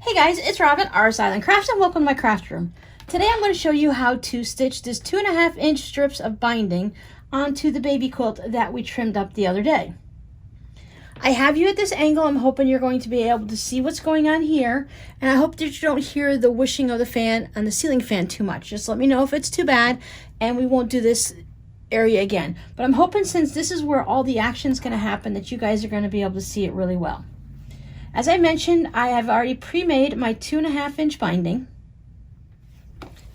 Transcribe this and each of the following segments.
Hey guys, it's Robin, R's Island Crafts, and welcome to my craft room. Today I'm going to show you how to stitch this 2.5-inch strips of binding onto the baby quilt that we trimmed up the other day. I have you at this angle. I'm hoping you're going to be able to see what's going on here, and I hope that you don't hear the whooshing of the fan on the ceiling fan too much. Just let me know if it's too bad, and we won't do this area again. But I'm hoping, since this is where all the action's going to happen, that you guys are going to be able to see it really well. As I mentioned, I have already pre-made my 2.5-inch binding.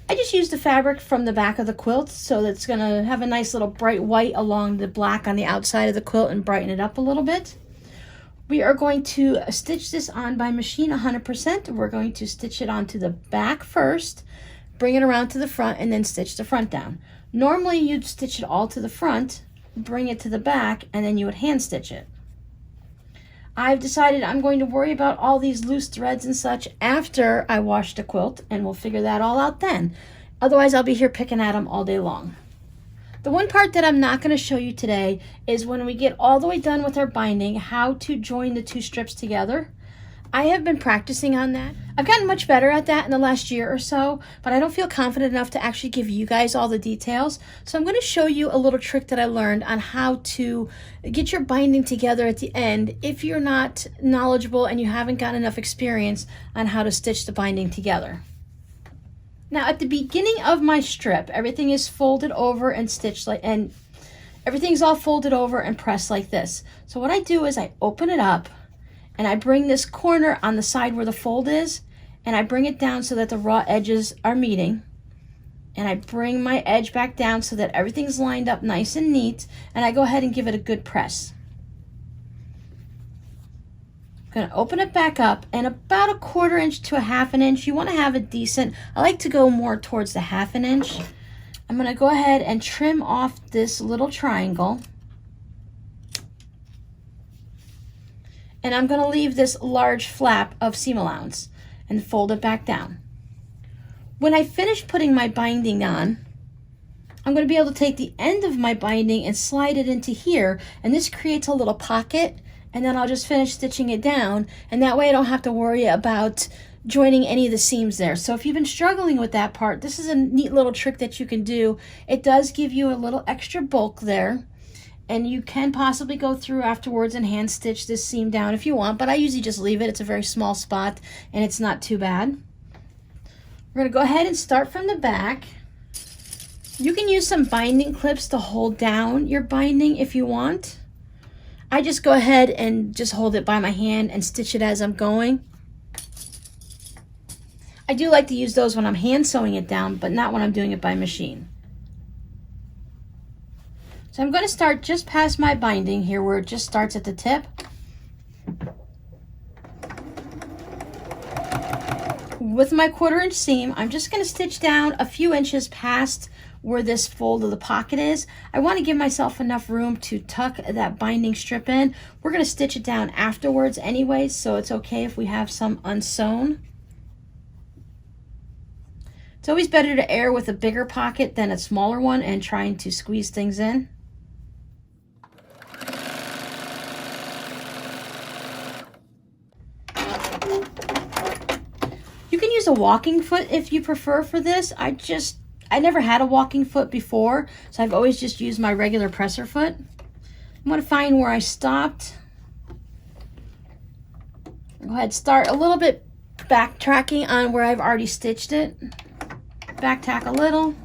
I just used the fabric from the back of the quilt, so that's going to have a nice little bright white along the black on the outside of the quilt and brighten it up a little bit. We are going to stitch this on by machine 100%. We're going to stitch it onto the back first, bring it around to the front, and then stitch the front down. Normally you'd stitch it all to the front, bring it to the back, and then you would hand stitch it. I've decided I'm going to worry about all these loose threads and such after I wash the quilt, and we'll figure that all out then. Otherwise, I'll be here picking at them all day long. The one part that I'm not going to show you today is when we get all the way done with our binding, how to join the two strips together. I have been practicing on that. I've gotten much better at that in the last year or so, but I don't feel confident enough to actually give you guys all the details. So I'm going to show you a little trick that I learned on how to get your binding together at the end if you're not knowledgeable and you haven't got enough experience on how to stitch the binding together. Now, at the beginning of my strip, everything is folded over and stitched and everything's all folded over and pressed like this. So what I do is I open it up, and I bring this corner on the side where the fold is, and I bring it down so that the raw edges are meeting. And I bring my edge back down so that everything's lined up nice and neat, and I go ahead and give it a good press. I'm going to open it back up, and about 1/4 inch to 1/2 inch. You want to have a decent, I like to go more towards the 1/2 inch. I'm going to go ahead and trim off this little triangle. And I'm going to leave this large flap of seam allowance and fold it back down. When I finish putting my binding on, I'm going to be able to take the end of my binding and slide it into here, and this creates a little pocket, and then I'll just finish stitching it down, and that way I don't have to worry about joining any of the seams there. So if you've been struggling with that part, this is a neat little trick that you can do. It does give you a little extra bulk there. And you can possibly go through afterwards and hand stitch this seam down if you want, but I usually just leave it. It's a very small spot and it's not too bad. We're going to go ahead and start from the back. You can use some binding clips to hold down your binding if you want. I just go ahead and just hold it by my hand and stitch it as I'm going. I do like to use those when I'm hand sewing it down, but not when I'm doing it by machine. So I'm going to start just past my binding here where it just starts at the tip. With my 1/4 inch seam, I'm just going to stitch down a few inches past where this fold of the pocket is. I want to give myself enough room to tuck that binding strip in. We're going to stitch it down afterwards anyway, so it's okay if we have some unsewn. It's always better to err with a bigger pocket than a smaller one and trying to squeeze things in. You can use a walking foot if you prefer for this. I never had a walking foot before, so I've always just used my regular presser foot. I'm going to find where I stopped. Go ahead, start a little bit backtracking on where I've already stitched it. Back tack a little,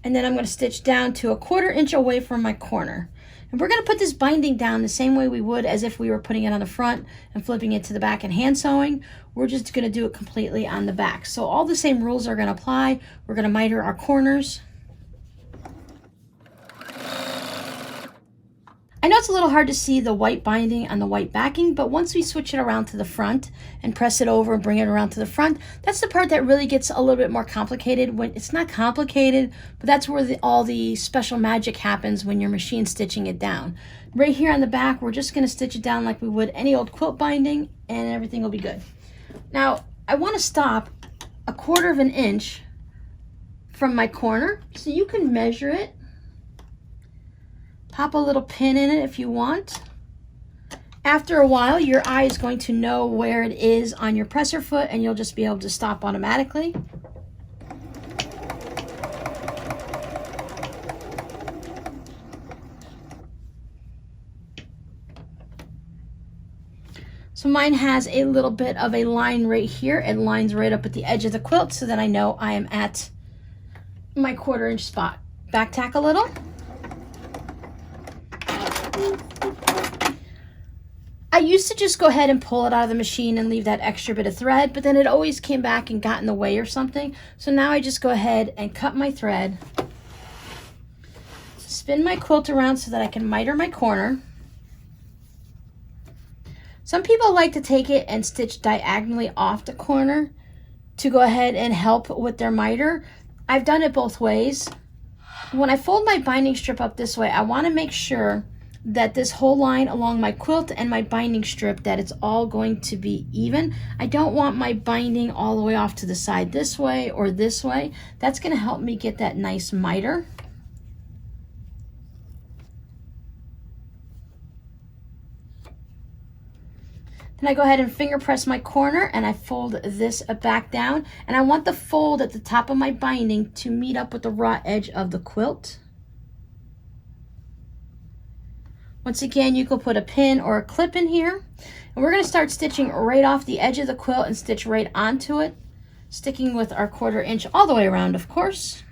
and then I'm going to stitch down to 1/4 inch away from my corner. And we're going to put this binding down the same way we would as if we were putting it on the front and flipping it to the back and hand sewing. We're just going to do it completely on the back. So all the same rules are going to apply. We're going to miter our corners. I know it's a little hard to see the white binding on the white backing, but once we switch it around to the front and press it over and bring it around to the front, that's the part that really gets a little bit more complicated. When it's not complicated, but that's where all the special magic happens when you're machine stitching it down. Right here on the back, we're just going to stitch it down like we would any old quilt binding, and everything will be good. Now, I want to stop 1/4 inch from my corner, so you can measure it. Pop a little pin in it if you want. After a while, your eye is going to know where it is on your presser foot, and you'll just be able to stop automatically. So mine has a little bit of a line right here. It lines right up at the edge of the quilt, so that I know I am at my 1/4 inch spot. Back tack a little. I used to just go ahead and pull it out of the machine and leave that extra bit of thread, but then it always came back and got in the way or something. So now I just go ahead and cut my thread, spin my quilt around so that I can miter my corner. Some people like to take it and stitch diagonally off the corner to go ahead and help with their miter. I've done it both ways. When I fold my binding strip up this way, I want to make sure that this whole line along my quilt and my binding strip, that it's all going to be even. I don't want my binding all the way off to the side this way or this way. That's going to help me get that nice miter. Then I go ahead and finger press my corner and I fold this back down, and I want the fold at the top of my binding to meet up with the raw edge of the quilt. Once again, you could put a pin or a clip in here, and we're going to start stitching right off the edge of the quilt and stitch right onto it, sticking with our 1/4 inch all the way around, of course.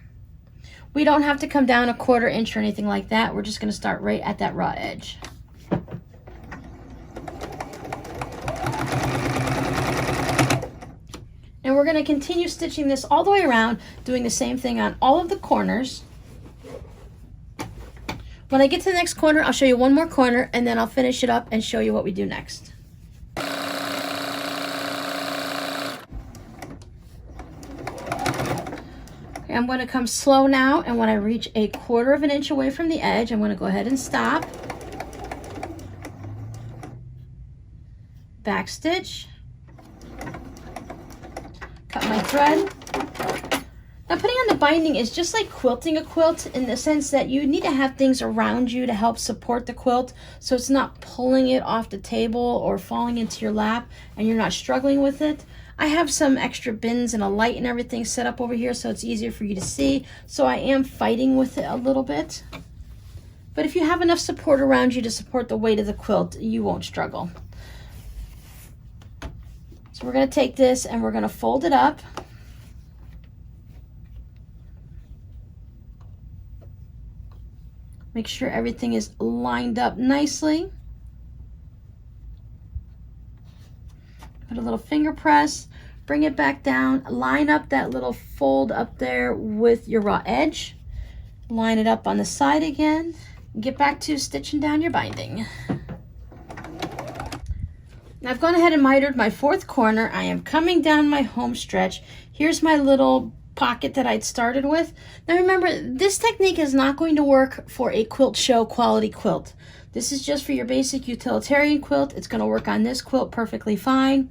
We don't have to come down a 1/4 inch or anything like that. We're just going to start right at that raw edge. And we're going to continue stitching this all the way around, doing the same thing on all of the corners. When I get to the next corner, I'll show you one more corner, and then I'll finish it up and show you what we do next. Okay, I'm going to come slow now, and when I reach a 1/4 inch away from the edge, I'm going to go ahead and stop. Back stitch. Cut my thread. Now, putting on the binding is just like quilting a quilt, in the sense that you need to have things around you to help support the quilt, so it's not pulling it off the table or falling into your lap and you're not struggling with it. I have some extra bins and a light and everything set up over here so it's easier for you to see, so I am fighting with it a little bit. But if you have enough support around you to support the weight of the quilt, you won't struggle. So we're going to take this and we're going to fold it up. Make sure everything is lined up nicely. Put a little finger press, bring it back down, line up that little fold up there with your raw edge. Line it up on the side again. Get back to stitching down your binding. Now I've gone ahead and mitered my 4th corner. I am coming down my home stretch. Here's my little pocket that I'd started with. Now remember, this technique is not going to work for a quilt show quality quilt. This is just for your basic utilitarian quilt. It's going to work on this quilt perfectly fine.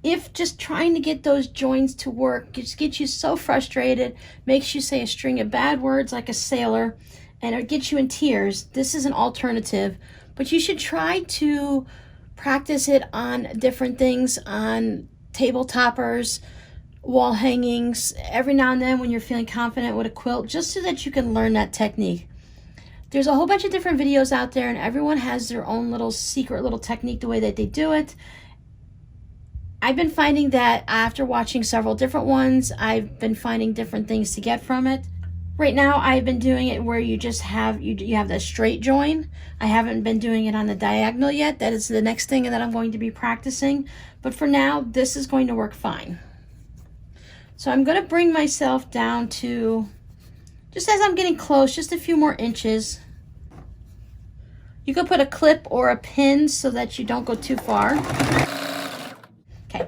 If just trying to get those joins to work just gets you so frustrated, makes you say a string of bad words like a sailor, and it gets you in tears, this is an alternative. But you should try to practice it on different things, on table toppers, wall hangings, every now and then when you're feeling confident with a quilt, just so that you can learn that technique. There's a whole bunch of different videos out there, and everyone has their own little secret little technique, the way that they do it. I've been finding that after watching several different ones, I've been finding different things to get from it. Right now, I've been doing it where you just have, you have the straight join. I haven't been doing it on the diagonal yet. That is the next thing that I'm going to be practicing. But for now, this is going to work fine. So I'm going to bring myself down to, just as I'm getting close, just a few more inches. You could put a clip or a pin so that you don't go too far. Okay,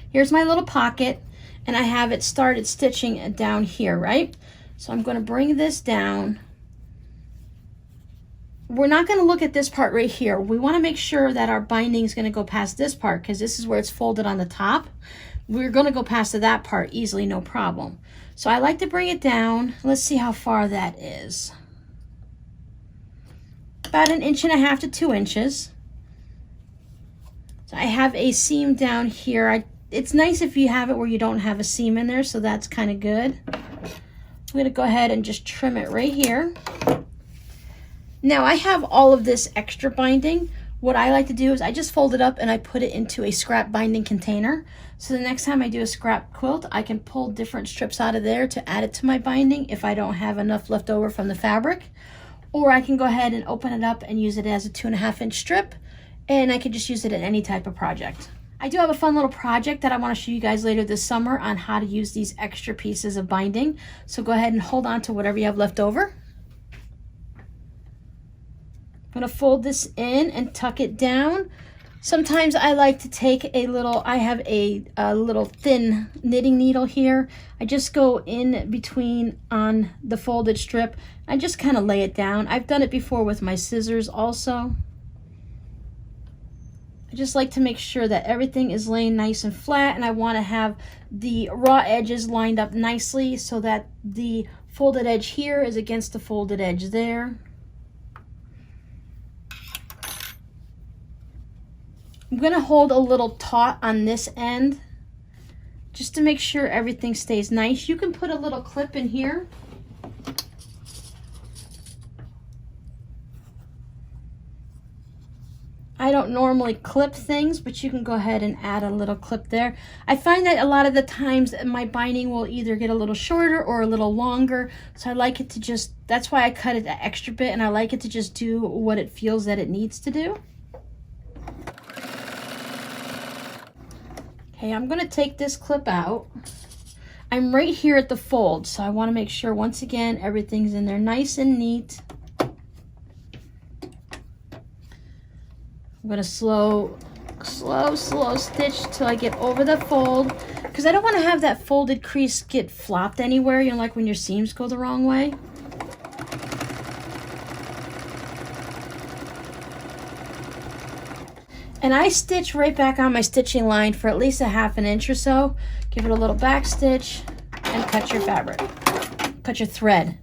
here's my little pocket, and I have it started stitching down here, right? So I'm going to bring this down. We're not going to look at this part right here. We want to make sure that our binding is going to go past this part, because this is where it's folded on the top. We're going to go past that part easily, no problem. So I like to bring it down. Let's see how far that is. About 1.5 to 2 inches. So I have a seam down here. It's nice if you have it where you don't have a seam in there, so that's kind of good. I'm going to go ahead and just trim it right here. Now I have all of this extra binding. What I like to do is I just fold it up and I put it into a scrap binding container. So the next time I do a scrap quilt, I can pull different strips out of there to add it to my binding if I don't have enough left over from the fabric. Or I can go ahead and open it up and use it as a 2.5 inch strip, and I could just use it in any type of project. I do have a fun little project that I want to show you guys later this summer on how to use these extra pieces of binding. So go ahead and hold on to whatever you have left over. I'm going to fold this in and tuck it down. Sometimes I like to take I have a little thin knitting needle here. I just go in between on the folded strip. I just kind of lay it down. I've done it before with my scissors also. I just like to make sure that everything is laying nice and flat, and I want to have the raw edges lined up nicely so that the folded edge here is against the folded edge there. I'm going to hold a little taut on this end just to make sure everything stays nice. You can put a little clip in here. I don't normally clip things, but you can go ahead and add a little clip there. I find that a lot of the times my binding will either get a little shorter or a little longer, so I like it to just, that's why I cut it an extra bit, and I like it to just do what it feels that it needs to do. Okay, I'm going to take this clip out. I'm right here at the fold, so I want to make sure once again everything's in there nice and neat. I'm going to slow stitch till I get over the fold, because I don't want to have that folded crease get flopped anywhere, you know, like when your seams go the wrong way. And I stitch right back on my stitching line for at least a 1/2 inch or so. Give it a little back stitch and cut your fabric, cut your thread.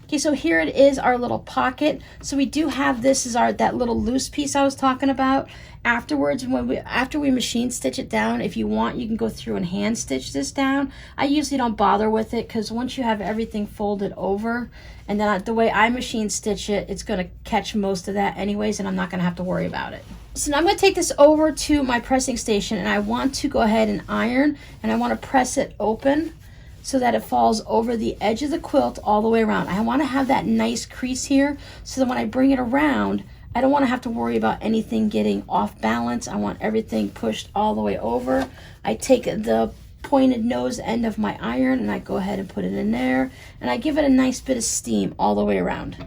Okay, so here it is, our little pocket. So we do have this is that little loose piece I was talking about. Afterwards, after we machine stitch it down, if you want, you can go through and hand stitch this down. I usually don't bother with it because once you have everything folded over, and then the way I machine stitch it, it's going to catch most of that anyways, and I'm not going to have to worry about it. So now I'm going to take this over to my pressing station, and I want to go ahead and iron, and I want to press it open so that it falls over the edge of the quilt all the way around. I want to have that nice crease here so that when I bring it around, I don't want to have to worry about anything getting off balance. I want everything pushed all the way over. I take the pointed nose end of my iron and I go ahead and put it in there, and I give it a nice bit of steam all the way around.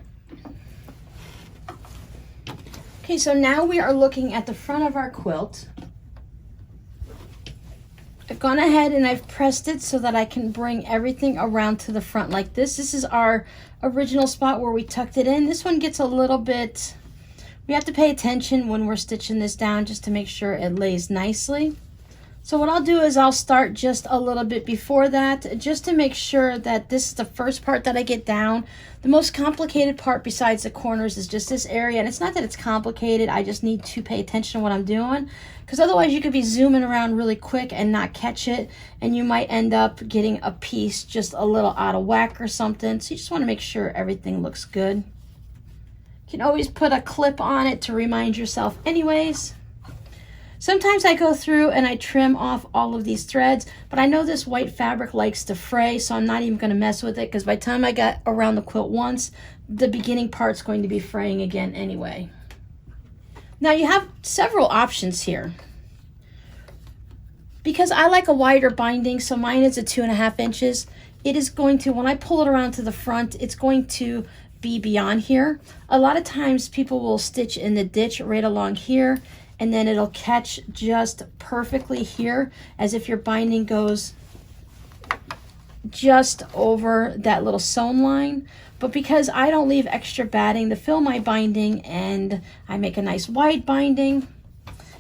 Okay, so now we are looking at the front of our quilt. I've gone ahead and I've pressed it so that I can bring everything around to the front like this. This is our original spot where we tucked it in. This one gets a little bit, we have to pay attention when we're stitching this down just to make sure it lays nicely. So what I'll do is I'll start just a little bit before that, just to make sure that this is the first part that I get down. The most complicated part besides the corners is just this area, and it's not that it's complicated, I just need to pay attention to what I'm doing, because otherwise you could be zooming around really quick and not catch it, and you might end up getting a piece just a little out of whack or something. So you just want to make sure everything looks good. You can always put a clip on it to remind yourself anyways. Sometimes I go through and I trim off all of these threads, but I know this white fabric likes to fray, so I'm not even going to mess with it, because by the time I got around the quilt once, the beginning part's going to be fraying again anyway. Now you have several options here. Because I like a wider binding, so mine is a 2.5 inches, it is going to, when I pull it around to the front, it's going to be beyond here. A lot of times people will stitch in the ditch right along here, and then it'll catch just perfectly here, as if your binding goes just over that little sewn line. But because I don't leave extra batting to fill my binding, and I make a nice wide binding,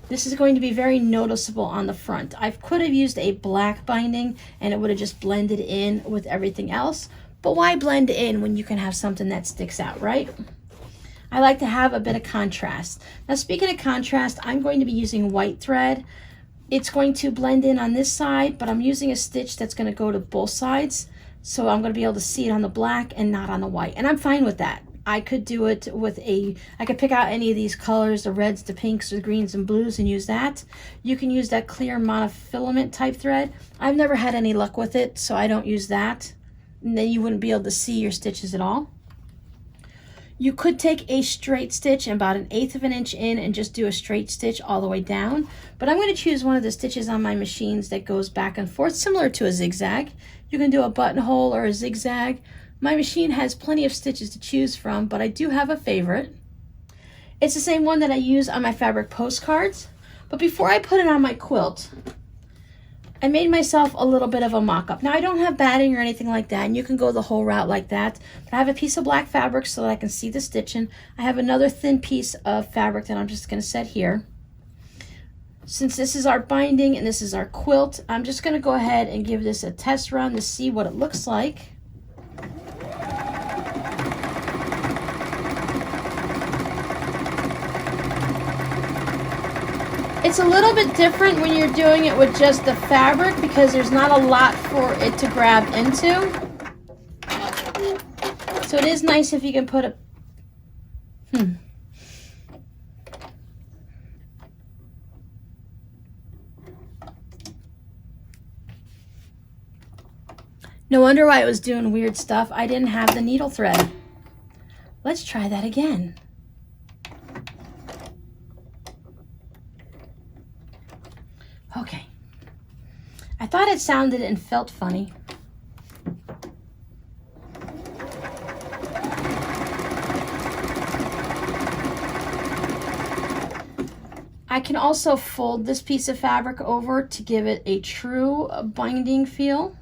this is going to be very noticeable on the front. I could have used a black binding and it would have just blended in with everything else, but why blend in when you can have something that sticks out, right? I like to have a bit of contrast. Now speaking of contrast, I'm going to be using white thread. It's going to blend in on this side, but I'm using a stitch that's going to go to both sides. So I'm going to be able to see it on the black and not on the white. And I'm fine with that. I could do it with I could pick out any of these colors, the reds, the pinks, the greens, and blues, and use that. You can use that clear monofilament type thread. I've never had any luck with it, so I don't use that. And then you wouldn't be able to see your stitches at all. You could take a straight stitch about 1/8 of an inch in and just do a straight stitch all the way down. But I'm going to choose one of the stitches on my machines that goes back and forth, similar to a zigzag. You can do a buttonhole or a zigzag. My machine has plenty of stitches to choose from, but I do have a favorite. It's the same one that I use on my fabric postcards. But before I put it on my quilt, I made myself a little bit of a mock-up. Now I don't have batting or anything like that, and you can go the whole route like that. But I have a piece of black fabric so that I can see the stitching. I have another thin piece of fabric that I'm just going to set here. Since this is our binding and this is our quilt, I'm just going to go ahead and give this a test run to see what it looks like. It's a little bit different when you're doing it with just the fabric because there's not a lot for it to grab into. So it is nice if you can put a... No wonder why it was doing weird stuff. I didn't have the needle thread. Let's try that again. Okay. I thought it sounded and felt funny. I can also fold this piece of fabric over to give it a true binding feel.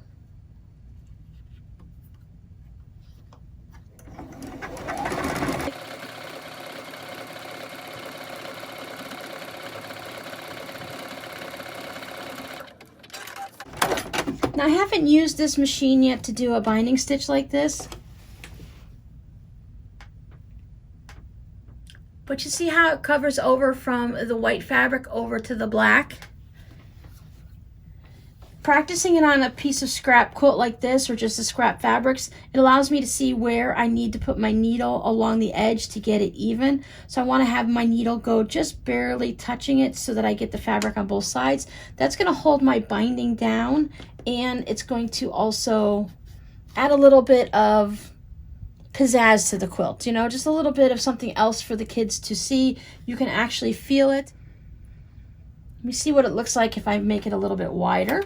Now, I haven't used this machine yet to do a binding stitch like this. But you see how it covers over from the white fabric over to the black? Practicing it on a piece of scrap quilt like this or just the scrap fabrics, it allows me to see where I need to put my needle along the edge to get it even. So I want to have my needle go just barely touching it so that I get the fabric on both sides. That's going to hold my binding down, and it's going to also add a little bit of pizzazz to the quilt, you know, just a little bit of something else for the kids to see. You can actually feel it. Let me see what it looks like if I make it a little bit wider.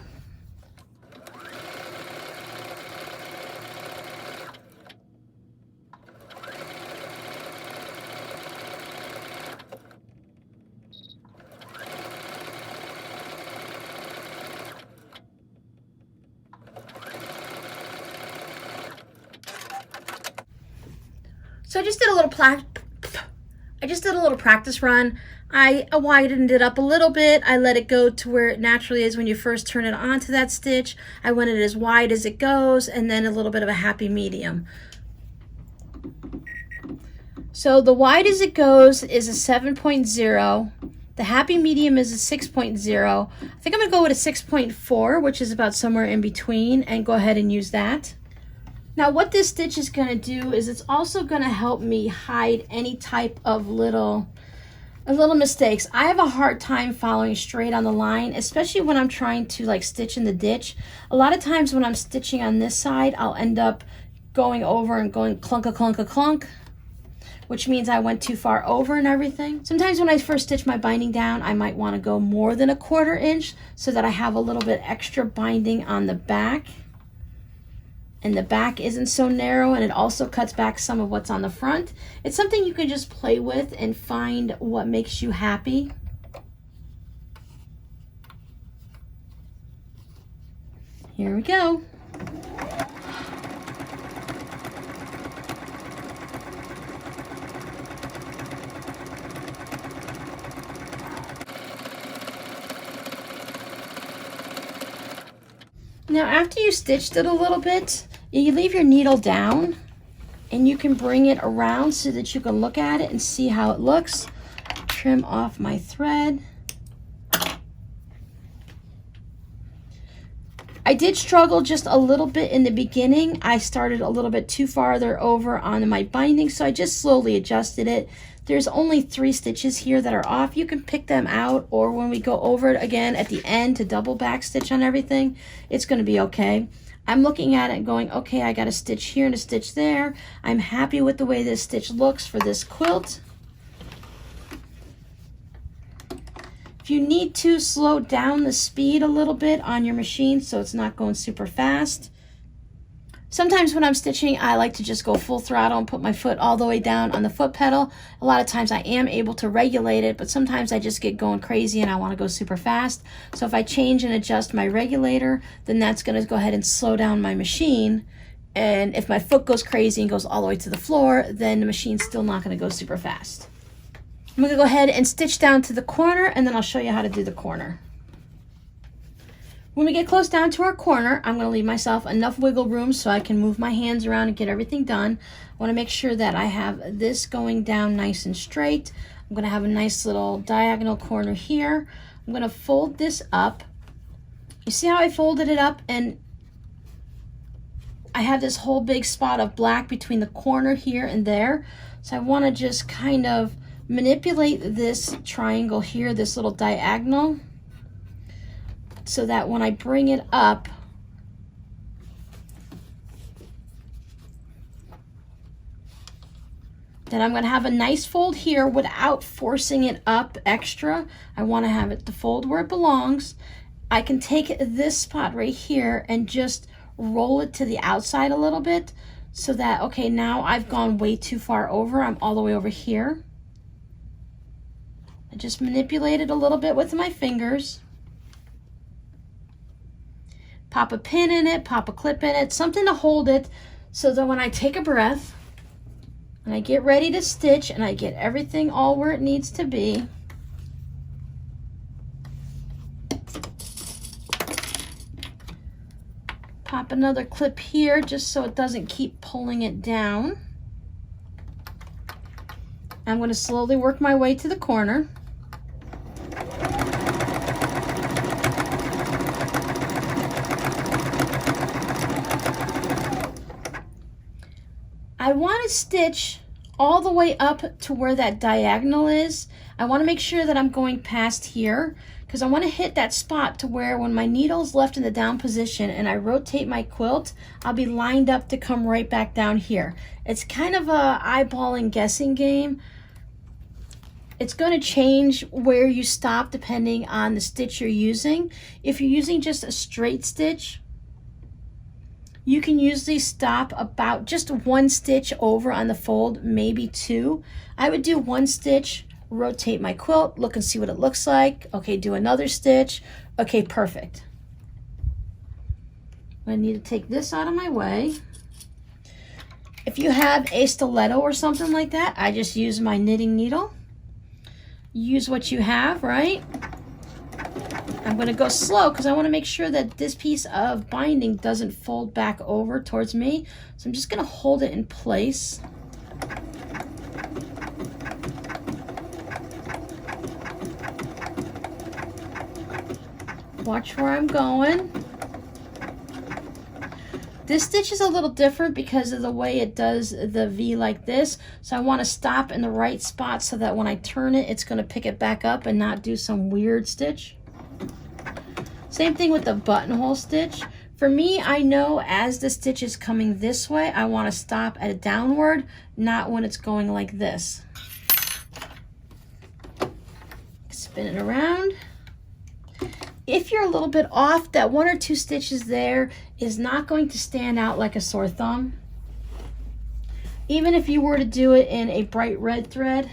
So I just did a little practice run. I widened it up a little bit. I let it go to where it naturally is when you first turn it onto that stitch. I went it as wide as it goes, and then a little bit of a happy medium. So the wide as it goes is a 7.0. The happy medium is a 6.0. I think I'm gonna go with a 6.4, which is about somewhere in between, and go ahead and use that. Now what this stitch is going to do is it's also going to help me hide any type of little mistakes. I have a hard time following straight on the line, especially when I'm trying to like stitch in the ditch. A lot of times when I'm stitching on this side, I'll end up going over and going clunk-a-clunk-a-clunk, which means I went too far over and everything. Sometimes when I first stitch my binding down, I might want to go more than 1/4 inch so that I have a little bit extra binding on the back. And the back isn't so narrow, and it also cuts back some of what's on the front. It's something you can just play with and find what makes you happy. Here we go. Now after you stitched it a little bit, you leave your needle down And you can bring it around so that you can look at it and see how it looks. Trim off my thread. I did struggle just a little bit in the beginning. I started a little bit too farther over on my binding, so I just slowly adjusted it. There's only 3 stitches here that are off. You can pick them out, or when we go over it again at the end to double back stitch on everything, it's going to be okay. I'm looking at it and going, okay, I got a stitch here and a stitch there. I'm happy with the way this stitch looks for this quilt. If you need to, slow down the speed a little bit on your machine so it's not going super fast. Sometimes when I'm stitching, I like to just go full throttle and put my foot all the way down on the foot pedal. A lot of times I am able to regulate it, but sometimes I just get going crazy and I want to go super fast. So if I change and adjust my regulator, then that's going to go ahead and slow down my machine. And if my foot goes crazy and goes all the way to the floor, then the machine's still not going to go super fast. I'm going to go ahead and stitch down to the corner, and then I'll show you how to do the corner. When we get close down to our corner, I'm going to leave myself enough wiggle room so I can move my hands around and get everything done. I want to make sure that I have this going down nice and straight. I'm going to have a nice little diagonal corner here. I'm going to fold this up. You see how I folded it up, and I have this whole big spot of black between the corner here and there. So I want to just kind of manipulate this triangle here, this little diagonal, so that when I bring it up, then I'm going to have a nice fold here without forcing it up extra. I want to have it to fold where it belongs. I can take this spot right here and just roll it to the outside a little bit so that, okay, now I've gone way too far over. I'm all the way over here. I just manipulate it a little bit with my fingers. Pop a pin in it, pop a clip in it, something to hold it so that when I take a breath and I get ready to stitch and I get everything all where it needs to be, pop another clip here just so it doesn't keep pulling it down. I'm going to slowly work my way to the corner. I want to stitch all the way up to where that diagonal is. I want to make sure that I'm going past here because I want to hit that spot to where when my needle's left in the down position and I rotate my quilt, I'll be lined up to come right back down here. It's kind of a eyeballing guessing game. It's going to change where you stop depending on the stitch you're using. If you're using just a straight stitch, you can usually stop about just 1 stitch over on the fold, maybe 2. I would do 1 stitch, rotate my quilt, look and see what it looks like. Okay, do another stitch. Okay, perfect. I need to take this out of my way. If you have a stiletto or something like that, I just use my knitting needle. Use what you have, right? I'm going to go slow because I want to make sure that this piece of binding doesn't fold back over towards me. So I'm just going to hold it in place. Watch where I'm going. This stitch is a little different because of the way it does the V like this. So I want to stop in the right spot so that when I turn it, it's going to pick it back up and not do some weird stitch. Same thing with the buttonhole stitch. For me, I know as the stitch is coming this way, I want to stop at a downward, not when it's going like this. Spin it around. If you're a little bit off, that 1 or 2 stitches there is not going to stand out like a sore thumb. Even if you were to do it in a bright red thread,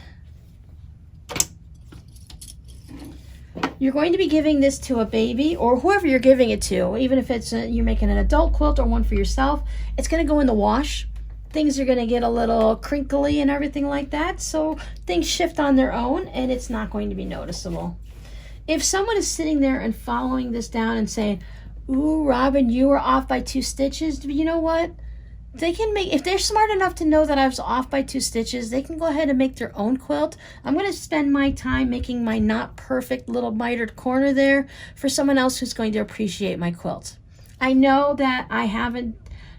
you're going to be giving this to a baby or whoever you're giving it to, even if it's you're making an adult quilt or one for yourself. It's going to go in the wash. Things are going to get a little crinkly and everything like that, so things shift on their own and it's not going to be noticeable. If someone is sitting there and following this down and saying, "Ooh, Robin, you were off by 2 stitches," you know what? they can make, if they're smart enough to know that I was off by 2 stitches, they can go ahead and make their own quilt. I'm going to spend my time making my not perfect little mitered corner there for someone else who's going to appreciate my quilt. I know that I haven't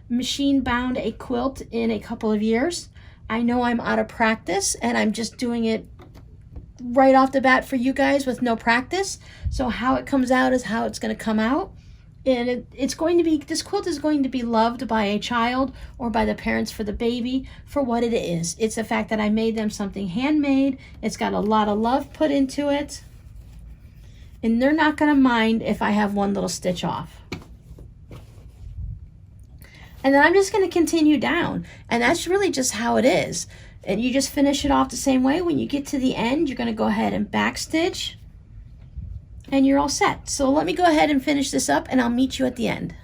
machine bound a quilt in a couple of years. I know I'm out of practice and I'm just doing it right off the bat for you guys with no practice. So how it comes out is how it's going to come out. And it's going to be, this quilt is going to be loved by a child or by the parents for the baby for what it is. It's the fact that I made them something handmade. It's got a lot of love put into it. And they're not going to mind if I have one little stitch off. And then I'm just going to continue down. And that's really just how it is. And you just finish it off the same way. When you get to the end, you're going to go ahead and backstitch. And you're all set. So let me go ahead and finish this up and I'll meet you at the end.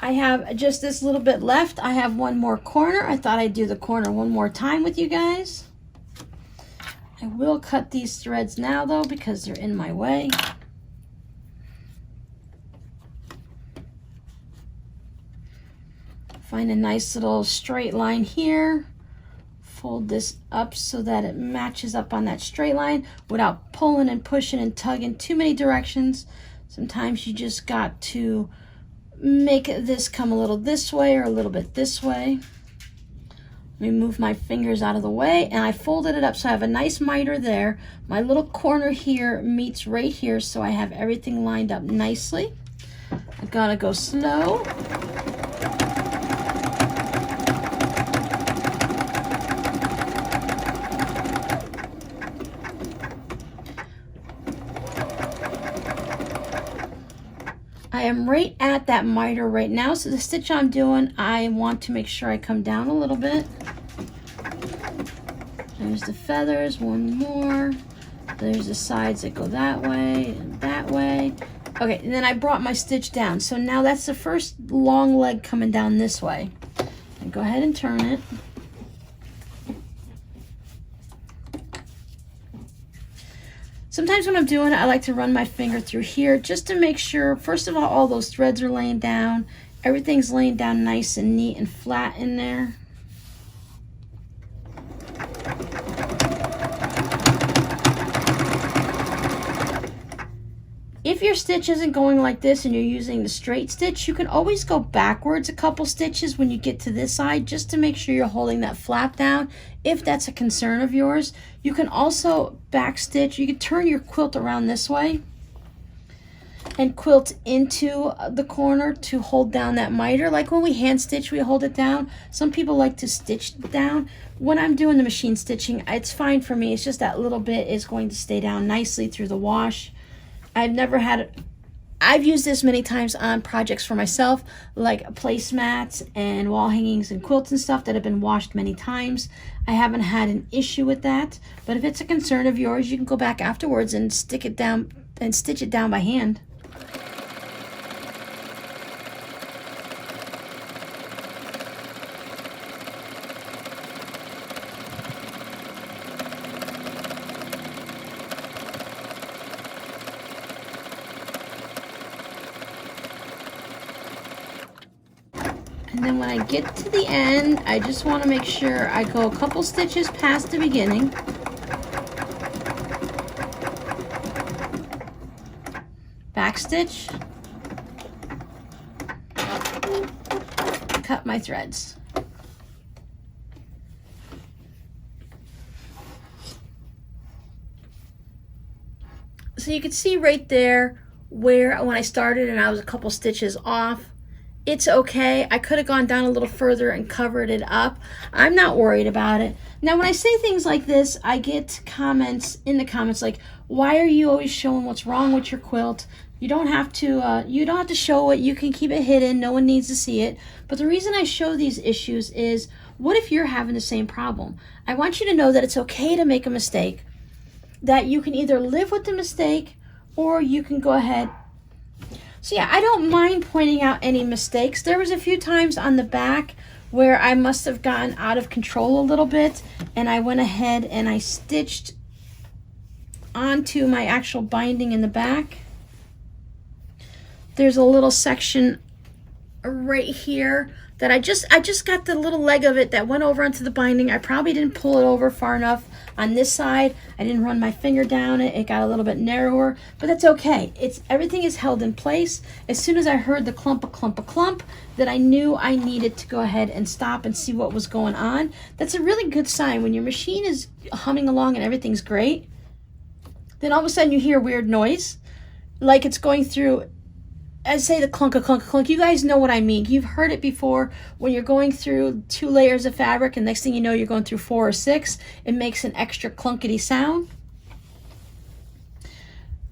I have just this little bit left. I have one more corner. I thought I'd do the corner one more time with you guys. I will cut these threads now though because they're in my way. Find a nice little straight line here. Fold this up so that it matches up on that straight line without pulling and pushing and tugging too many directions. Sometimes you just got to make this come a little this way or a little bit this way. Let me move my fingers out of the way, and I folded it up so I have a nice miter there. My little corner here meets right here, so I have everything lined up nicely. I'm gonna go slow. I am right at that miter right now, so the stitch I'm doing, I want to make sure I come down a little bit. There's the feathers, one more. There's the sides that go that way and that way. Okay, and then I brought my stitch down. So now that's the first long leg coming down this way. And go ahead and turn it. Sometimes when I'm doing it, I like to run my finger through here just to make sure, first of all those threads are laying down. Everything's laying down nice and neat and flat in there. If your stitch isn't going like this and you're using the straight stitch, you can always go backwards a couple stitches when you get to this side just to make sure you're holding that flap down if that's a concern of yours. You can also back stitch. You can turn your quilt around this way and quilt into the corner to hold down that miter. Like when we hand stitch, we hold it down. Some people like to stitch down. When I'm doing the machine stitching, it's fine for me. It's just that little bit is going to stay down nicely through the wash. I've used this many times on projects for myself, like placemats and wall hangings and quilts and stuff that have been washed many times. I haven't had an issue with that, but if it's a concern of yours, you can go back afterwards and stick it down and stitch it down by hand. And then when I get to the end, I just want to make sure I go a couple stitches past the beginning. Back stitch. Cut my threads. So you can see right there where when I started and I was a couple stitches off. It's okay. I could have gone down a little further and covered it up. I'm not worried about it. Now, when I say things like this, I get comments in the comments like, why are you always showing what's wrong with your quilt? You don't have to show it. You can keep it hidden. No one needs to see it. But the reason I show these issues is, what if you're having the same problem? I want you to know that it's okay to make a mistake, that you can either live with the mistake or you can go ahead. So yeah, I don't mind pointing out any mistakes. There was a few times on the back where I must have gotten out of control a little bit, and I went ahead and I stitched onto my actual binding in the back. There's a little section right here that I just got the little leg of it that went over onto the binding. I probably didn't pull it over far enough on this side. I didn't run my finger down it. It got a little bit narrower, but that's okay. Everything is held in place. As soon as I heard the clump, that I knew I needed to go ahead and stop and see what was going on. That's a really good sign. When your machine is humming along and everything's great, then all of a sudden you hear a weird noise, like it's going through, I say the clunk, clunk. You guys know what I mean. You've heard it before when you're going through 2 layers of fabric and next thing you know you're going through 4 or 6. It makes an extra clunkety sound.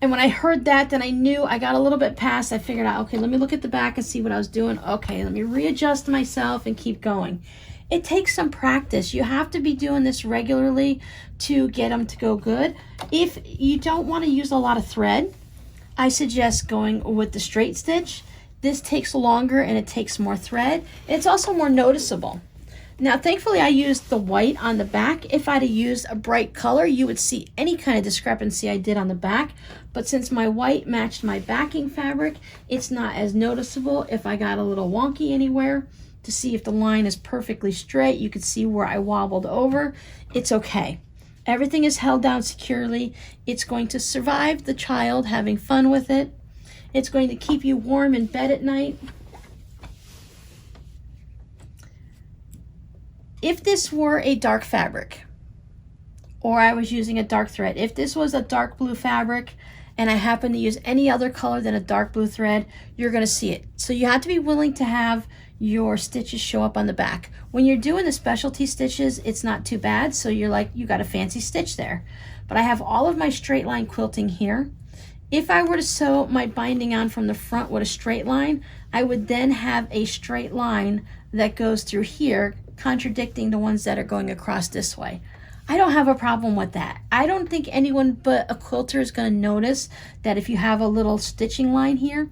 And when I heard that, then I knew I got a little bit past. I figured out, okay, let me look at the back and see what I was doing. Okay, let me readjust myself and keep going. It takes some practice. You have to be doing this regularly to get them to go good. If you don't want to use a lot of thread, I suggest going with the straight stitch. This takes longer and it takes more thread. It's also more noticeable. Now, thankfully, I used the white on the back. If I'd have used a bright color, you would see any kind of discrepancy I did on the back. But since my white matched my backing fabric, it's not as noticeable. If I got a little wonky anywhere, to see if the line is perfectly straight, you could see where I wobbled over. It's okay. Everything is held down securely. It's going to survive the child having fun with it. It's going to keep you warm in bed at night. If this were a dark fabric, or I was using a dark thread, if this was a dark blue fabric and I happen to use any other color than a dark blue thread, you're going to see it. So you have to be willing to have your stitches show up on the back. When you're doing the specialty stitches, it's not too bad, so you're like, you got a fancy stitch there. But I have all of my straight line quilting here. If I were to sew my binding on from the front with a straight line, I would then have a straight line that goes through here, contradicting the ones that are going across this way. I don't have a problem with that. I don't think anyone but a quilter is going to notice that if you have a little stitching line here.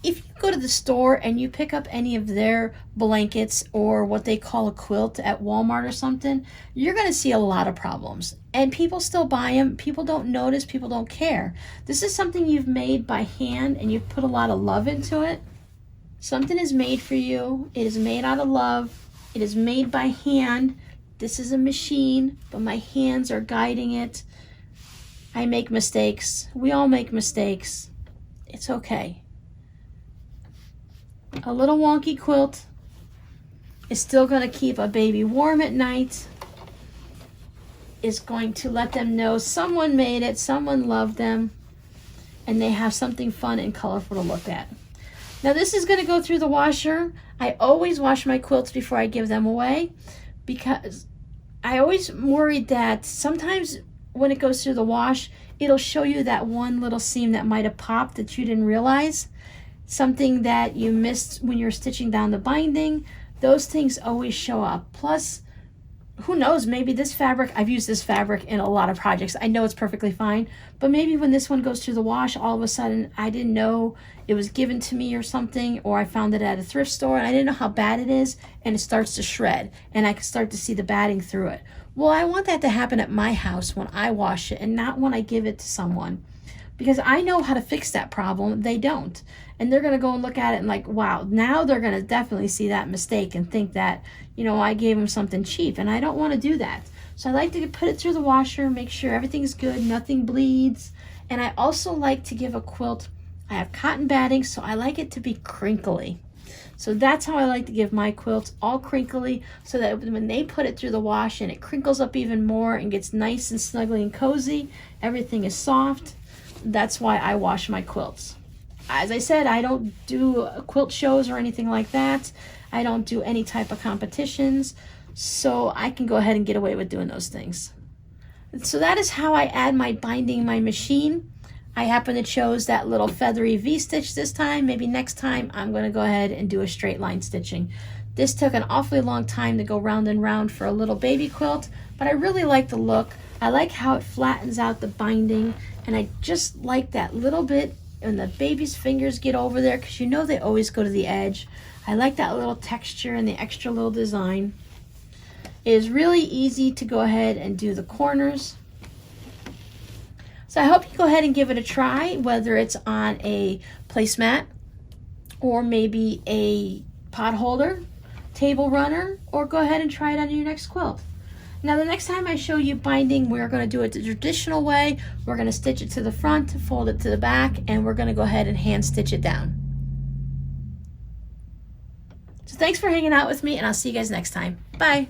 If you go to the store and you pick up any of their blankets or what they call a quilt at Walmart or something, you're going to see a lot of problems. And people still buy them. People don't notice. People don't care. This is something you've made by hand and you've put a lot of love into it. Something is made for you. It is made out of love. It is made by hand. This is a machine, but my hands are guiding it. I make mistakes. We all make mistakes. It's okay. A little wonky quilt is still going to keep a baby warm at night. Is going to let them know someone made it, someone loved them, and they have something fun and colorful to look at. Now this is going to go through the washer. I always wash my quilts before I give them away because I always worried that sometimes when it goes through the wash, it'll show you that one little seam that might have popped that you didn't realize. Something that you missed when you're stitching down the binding. Those things always show up. Plus, who knows, maybe this fabric, I've used this fabric in a lot of projects. I know it's perfectly fine, but maybe when this one goes through the wash, all of a sudden I didn't know it was given to me or something, or I found it at a thrift store and I didn't know how bad it is, and it starts to shred and I can start to see the batting through it. Well, I want that to happen at my house when I wash it and not when I give it to someone, because I know how to fix that problem. They don't. And they're going to go and look at it and like, wow, now they're going to definitely see that mistake and think that, you know, I gave them something cheap, and I don't want to do that. So I like to put it through the washer, make sure everything's good, nothing bleeds. And I also like to give a quilt, I have cotton batting, so I like it to be crinkly. So that's how I like to give my quilts, all crinkly, so that when they put it through the wash and it crinkles up even more and gets nice and snuggly and cozy, everything is soft. That's why I wash my quilts. As I said, I don't do quilt shows or anything like that. I don't do any type of competitions, so I can go ahead and get away with doing those things. So that is how I add my binding in my machine. I happen to chose that little feathery V-stitch this time. Maybe next time I'm going to go ahead and do a straight line stitching. This took an awfully long time to go round and round for a little baby quilt, but I really like the look. I like how it flattens out the binding, and I just like that little bit when the baby's fingers get over there, because you know they always go to the edge. I like that little texture and the extra little design. It is really easy to go ahead and do the corners. So I hope you go ahead and give it a try, whether it's on a placemat or maybe a pot holder. table runner, or go ahead and try it on your next quilt. Now the next time I show you binding, we're going to do it the traditional way. We're going to stitch it to the front, fold it to the back, and we're going to go ahead and hand stitch it down. So thanks for hanging out with me, and I'll see you guys next time. Bye.